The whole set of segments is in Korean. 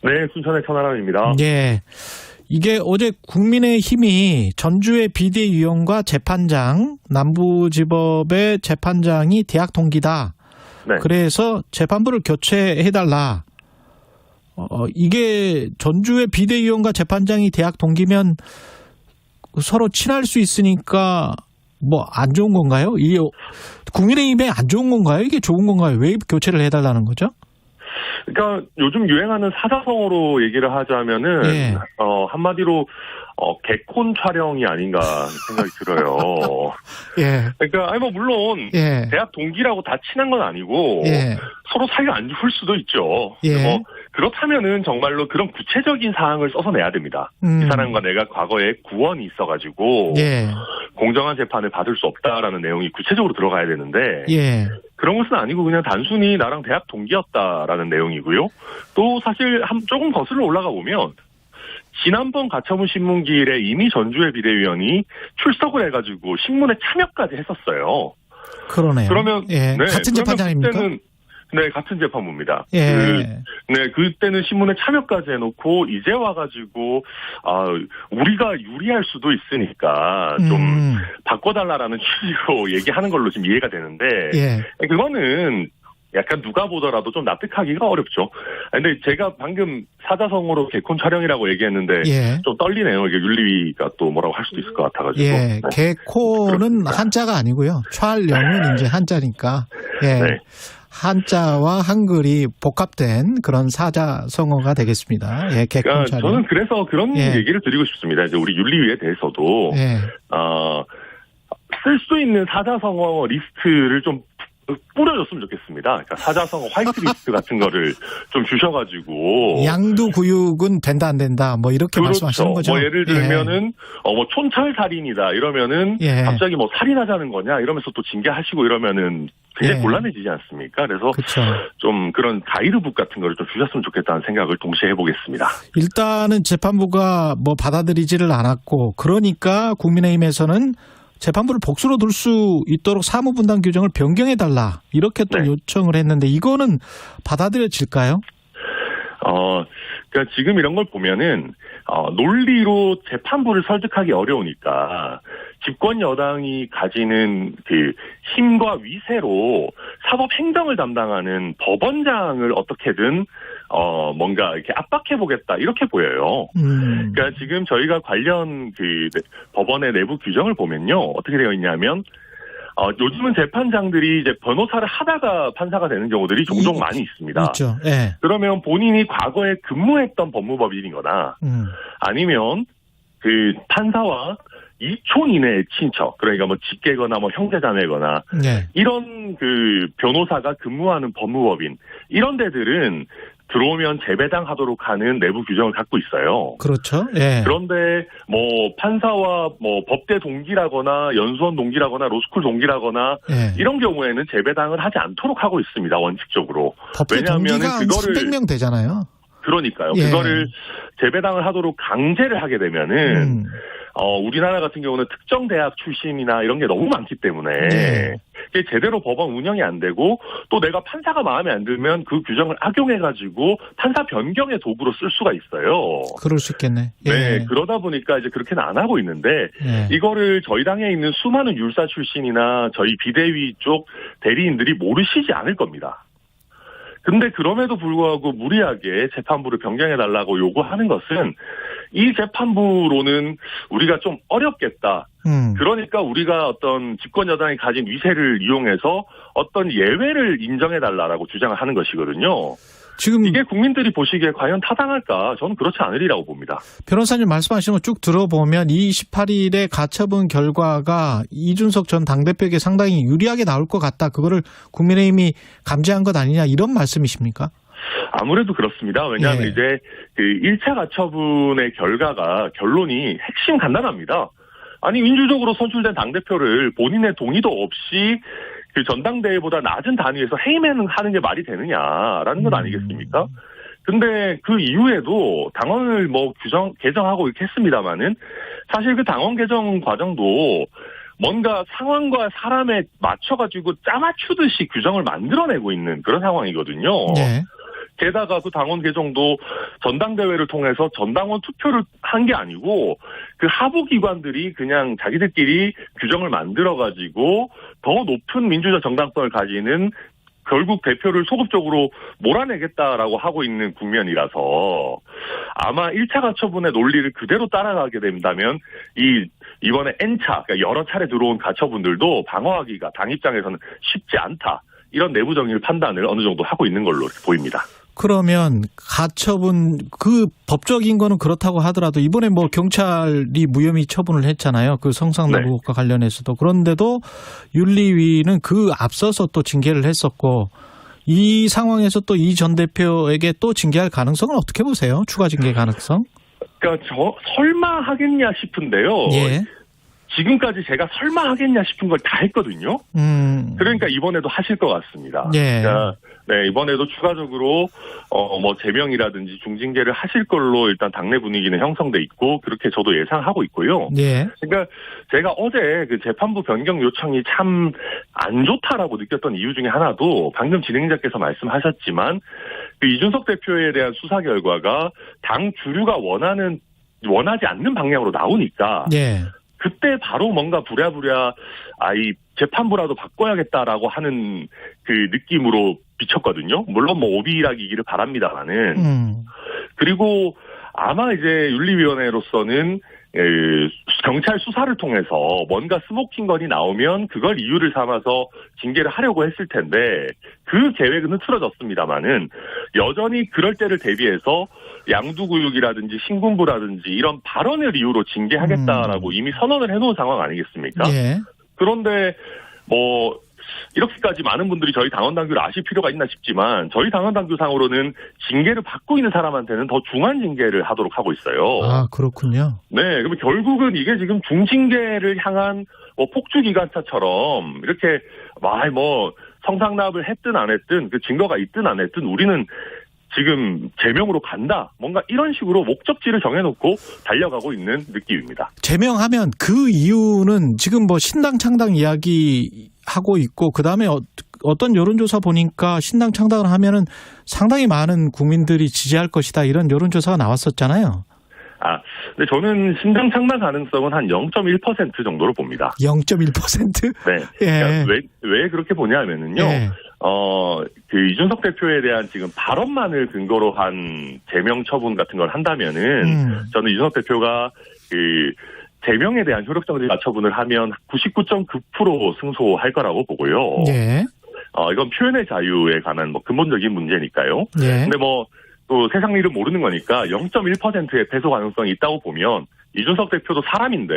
네, 순천의 천하람입니다. 예. 이게 어제 국민의힘이 전주의 비대위원과 재판장, 남부지법의 재판장이 대학 동기다. 네. 그래서 재판부를 교체해달라. 이게 전주의 비대위원과 재판장이 대학 동기면 서로 친할 수 있으니까 뭐 안 좋은 건가요? 이게 국민의힘에 안 좋은 건가요? 이게 좋은 건가요? 왜 교체를 해달라는 거죠? 그러니까 요즘 유행하는 사자성어로 얘기를 하자면은 예. 한마디로 개콘 촬영이 아닌가 생각이 들어요. 예. 그러니까 아니 뭐 물론 예. 대학 동기라고 다 친한 건 아니고 예. 서로 사이가 안 좋을 수도 있죠. 예. 뭐 그렇다면은 정말로 그런 구체적인 사항을 써서 내야 됩니다. 이 사람과 내가 과거에 구원이 있어가지고 예. 공정한 재판을 받을 수 없다라는 내용이 구체적으로 들어가야 되는데 예. 그런 것은 아니고 그냥 단순히 나랑 대학 동기였다라는 내용이고요. 또 사실 조금 거슬러 올라가 보면 지난번 가처분 신문기일에 이미 전주의 비대위원이 출석을 해가지고 신문에 참여까지 했었어요. 그러네요. 그러면 예. 네, 같은 재판장입니까? 그때는 네, 같은 재판부입니다. 예. 그때는 신문에 참여까지 해놓고, 이제 와가지고, 우리가 유리할 수도 있으니까, 좀, 바꿔달라라는 취지로 얘기하는 걸로 지금 이해가 되는데, 예. 그거는 약간 누가 보더라도 좀 납득하기가 어렵죠. 근데 제가 방금 사자성어로 개콘 촬영이라고 얘기했는데, 예. 좀 떨리네요. 이게 윤리위가 또 뭐라고 할 수도 있을 것 같아가지고. 예. 네. 개콘은 한자가 아니고요. 촬영은 이제 한자니까. 예. 네. 한자와 한글이 복합된 그런 사자성어가 되겠습니다. 예, 개콘 촬영. 저는 그래서 그런 얘기를 드리고 싶습니다. 이제 우리 윤리위에 대해서도 쓸 수 있는 사자성어 리스트를 좀 뿌려줬으면 좋겠습니다. 그러니까 사자성어 화이트리스트 같은 거를 좀 주셔가지고 양두구육은 된다 안 된다 뭐 이렇게 그렇죠. 말씀하시는 거죠. 뭐 예를 들면은 뭐 촌철살인이다 이러면은 갑자기 뭐 살인하자는 거냐 이러면서 또 징계하시고 이러면은 굉장히 곤란해지지 않습니까? 그래서 그쵸. 좀 그런 가이드북 같은 거를 좀 주셨으면 좋겠다는 생각을 동시에 해보겠습니다. 일단은 재판부가 뭐 받아들이지를 않았고 그러니까 국민의힘에서는 재판부를 복수로 둘 수 있도록 사무분담 규정을 변경해달라 이렇게 또 요청을 했는데 이거는 받아들여질까요? 그러니까 지금 이런 걸 보면은 논리로 재판부를 설득하기 어려우니까 집권 여당이 가지는 그 힘과 위세로 사법 행정을 담당하는 법원장을 어떻게든 뭔가 이렇게 압박해보겠다 이렇게 보여요. 그러니까 지금 저희가 관련 그 법원의 내부 규정을 보면요 어떻게 되어 있냐면 요즘은 재판장들이 이제 변호사를 하다가 판사가 되는 경우들이 종종 많이 있습니다. 있죠. 네. 그러면 본인이 과거에 근무했던 법무법인이거나 아니면 그 판사와 2촌 이내의 친척, 그러니까 뭐 직계거나 뭐 형제자매거나 이런 그 변호사가 근무하는 법무법인 이런 데들은 들어오면 재배당하도록 하는 내부 규정을 갖고 있어요. 그렇죠. 예. 그런데 뭐 판사와 뭐 법대 동기라거나 연수원 동기라거나 로스쿨 동기라거나 이런 경우에는 재배당을 하지 않도록 하고 있습니다. 원칙적으로. 법대 동기가 그거를 300명 되잖아요. 그러니까요. 그거를 재배당을 하도록 강제를 하게 되면은 우리나라 같은 경우는 특정 대학 출신이나 이런 게 너무 많기 때문에 이게 제대로 법원 운영이 안 되고 또 내가 판사가 마음에 안 들면 그 규정을 악용해가지고 판사 변경의 도구로 쓸 수가 있어요. 그럴 수 있겠네. 네, 그러다 보니까 이제 그렇게는 안 하고 있는데 이거를 저희 당에 있는 수많은 율사 출신이나 저희 비대위 쪽 대리인들이 모르시지 않을 겁니다. 근데 그럼에도 불구하고 무리하게 재판부를 변경해달라고 요구하는 것은 이 재판부로는 우리가 좀 어렵겠다. 그러니까 우리가 어떤 집권 여당이 가진 위세를 이용해서 어떤 예외를 인정해달라고 주장을 하는 것이거든요. 지금 이게 국민들이 보시기에 과연 타당할까? 저는 그렇지 않으리라고 봅니다. 변호사님 말씀하시는 거 쭉 들어보면 28일에 가처분 결과가 이준석 전 당대표에게 상당히 유리하게 나올 것 같다. 그거를 국민의힘이 감지한 것 아니냐 이런 말씀이십니까? 아무래도 그렇습니다. 왜냐하면 이제 그 1차 가처분의 결론이 핵심 간단합니다. 아니 민주적으로 선출된 당대표를 본인의 동의도 없이 그 전당대회보다 낮은 단위에서 해임하는 게 말이 되느냐라는 것 아니겠습니까? 근데 그 이후에도 당원을 뭐 개정하고 이렇게 했습니다만은 사실 그 당원 개정 과정도 뭔가 상황과 사람에 맞춰가지고 짜맞추듯이 규정을 만들어내고 있는 그런 상황이거든요. 게다가 그 당원 개정도 전당대회를 통해서 전당원 투표를 한 게 아니고 그 하부 기관들이 그냥 자기들끼리 규정을 만들어가지고 더 높은 민주적 정당성을 가지는 결국 대표를 소급적으로 몰아내겠다라고 하고 있는 국면이라서 아마 1차 가처분의 논리를 그대로 따라가게 된다면 이번에 N차, 그러니까 여러 차례 들어온 가처분들도 방어하기가 당 입장에서는 쉽지 않다. 이런 내부적인 판단을 어느 정도 하고 있는 걸로 보입니다. 그러면 가처분 그 법적인 거는 그렇다고 하더라도 이번에 뭐 경찰이 무혐의 처분을 했잖아요. 그 성상납 의혹과 관련해서도. 그런데도 윤리위는 그 앞서서 또 징계를 했었고 이 상황에서 또 이 전 대표에게 또 징계할 가능성은 어떻게 보세요? 추가 징계 가능성? 그러니까 설마 하겠냐 싶은데요. 예. 지금까지 제가 설마 하겠냐 싶은 걸 다 했거든요. 그러니까 이번에도 하실 것 같습니다. 예. 그러니까 네, 이번에도 추가적으로 뭐 제명이라든지 중징계를 하실 걸로 일단 당내 분위기는 형성돼 있고 그렇게 저도 예상하고 있고요. 예. 그러니까 제가 어제 그 재판부 변경 요청이 참 안 좋다라고 느꼈던 이유 중에 하나도 방금 진행자께서 말씀하셨지만 그 이준석 대표에 대한 수사 결과가 당 주류가 원하지 않는 방향으로 나오니까 예. 그때 바로 뭔가 부랴부랴 이 재판부라도 바꿔야겠다라고 하는 그 느낌으로 비쳤거든요. 물론 뭐 오비락이기를 바랍니다만은. 그리고 아마 이제 윤리위원회로서는 경찰 수사를 통해서 뭔가 스모킹건이 나오면 그걸 이유를 삼아서 징계를 하려고 했을 텐데 그 계획은 흐트러졌습니다만은 여전히 그럴 때를 대비해서 양두구육이라든지 신군부라든지 이런 발언을 이유로 징계하겠다라고 이미 선언을 해놓은 상황 아니겠습니까? 예. 그런데 뭐 이렇게까지 많은 분들이 저희 당원 당규를 아실 필요가 있나 싶지만 저희 당원 당규상으로는 징계를 받고 있는 사람한테는 더 중한 징계를 하도록 하고 있어요. 아, 그렇군요. 네, 그러면 결국은 이게 지금 중징계를 향한 뭐 폭주기관차처럼 이렇게 뭐 성상납을 했든 안 했든 그 증거가 있든 안 했든 우리는 지금 제명으로 간다. 뭔가 이런 식으로 목적지를 정해놓고 달려가고 있는 느낌입니다. 제명하면 그 이유는 지금 뭐 신당 창당 이야기 하고 있고 그다음에 어떤 여론조사 보니까 신당 창당을 하면은 상당히 많은 국민들이 지지할 것이다 이런 여론조사가 나왔었잖아요. 근데 저는 신당 창당 가능성은 한 0.1% 정도로 봅니다. 0.1%? 네. 예. 그러니까 왜 그렇게 보냐면은요. 예. 그 이준석 대표에 대한 지금 발언만을 근거로 한 제명 처분 같은 걸 한다면은 저는 이준석 대표가 그 제명에 대한 효력정지 가처분을 하면 99.9% 승소할 거라고 보고요. 예. 이건 표현의 자유에 관한 뭐 근본적인 문제니까요. 예. 근데 뭐 또 세상 일은 모르는 거니까 0.1%의 패소 가능성이 있다고 보면 이준석 대표도 사람인데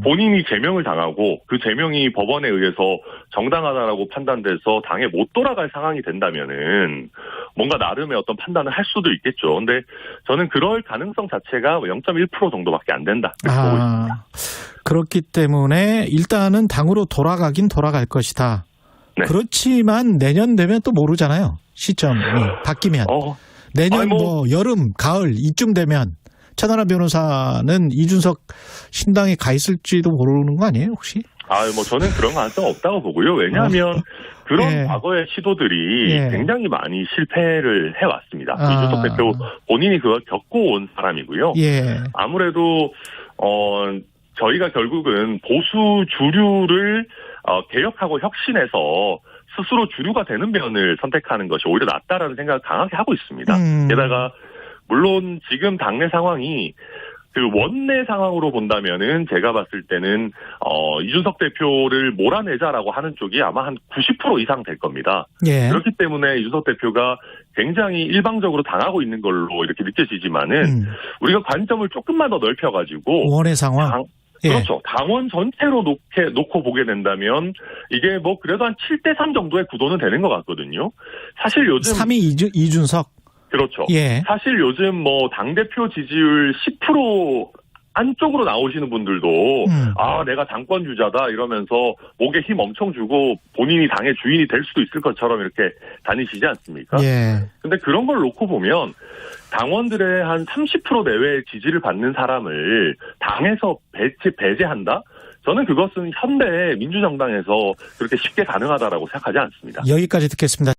본인이 제명을 당하고 그 제명이 법원에 의해서 정당하다라고 판단돼서 당에 못 돌아갈 상황이 된다면은 뭔가 나름의 어떤 판단을 할 수도 있겠죠. 근데 저는 그럴 가능성 자체가 0.1% 정도밖에 안 된다. 보고 있습니다. 그렇기 때문에 일단은 당으로 돌아가긴 돌아갈 것이다. 네. 그렇지만 내년 되면 또 모르잖아요. 시점이 바뀌면. 내년 뭐 여름, 가을 이쯤 되면 천하람 변호사는 이준석 신당에 가 있을지도 모르는 거 아니에요, 혹시? 뭐 저는 그런 가능성 없다고 보고요. 왜냐하면 그런 과거의 시도들이 굉장히 많이 실패를 해왔습니다. 이준석 대표 본인이 그걸 겪고 온 사람이고요. 아무래도 저희가 결국은 보수 주류를 개혁하고 혁신해서 스스로 주류가 되는 면을 선택하는 것이 오히려 낫다라는 생각을 강하게 하고 있습니다. 게다가 물론 지금 당내 상황이 그 원내 상황으로 본다면은 제가 봤을 때는 이준석 대표를 몰아내자라고 하는 쪽이 아마 한 90% 이상 될 겁니다. 예. 그렇기 때문에 이준석 대표가 굉장히 일방적으로 당하고 있는 걸로 이렇게 느껴지지만은 우리가 관점을 조금만 더 넓혀가지고 원의 상황. 그렇죠. 당원 전체로 놓고 보게 된다면 이게 뭐 그래도 한 7대3 정도의 구도는 되는 것 같거든요. 사실 요즘 3위 이준석. 그렇죠. 예. 사실 요즘 뭐 당대표 지지율 10% 안쪽으로 나오시는 분들도 내가 당권 주자다 이러면서 목에 힘 엄청 주고 본인이 당의 주인이 될 수도 있을 것처럼 이렇게 다니시지 않습니까? 예. 근데 그런 걸 놓고 보면 당원들의 한 30% 내외의 지지를 받는 사람을 당에서 배제한다? 저는 그것은 현대 민주정당에서 그렇게 쉽게 가능하다라고 생각하지 않습니다. 여기까지 듣겠습니다.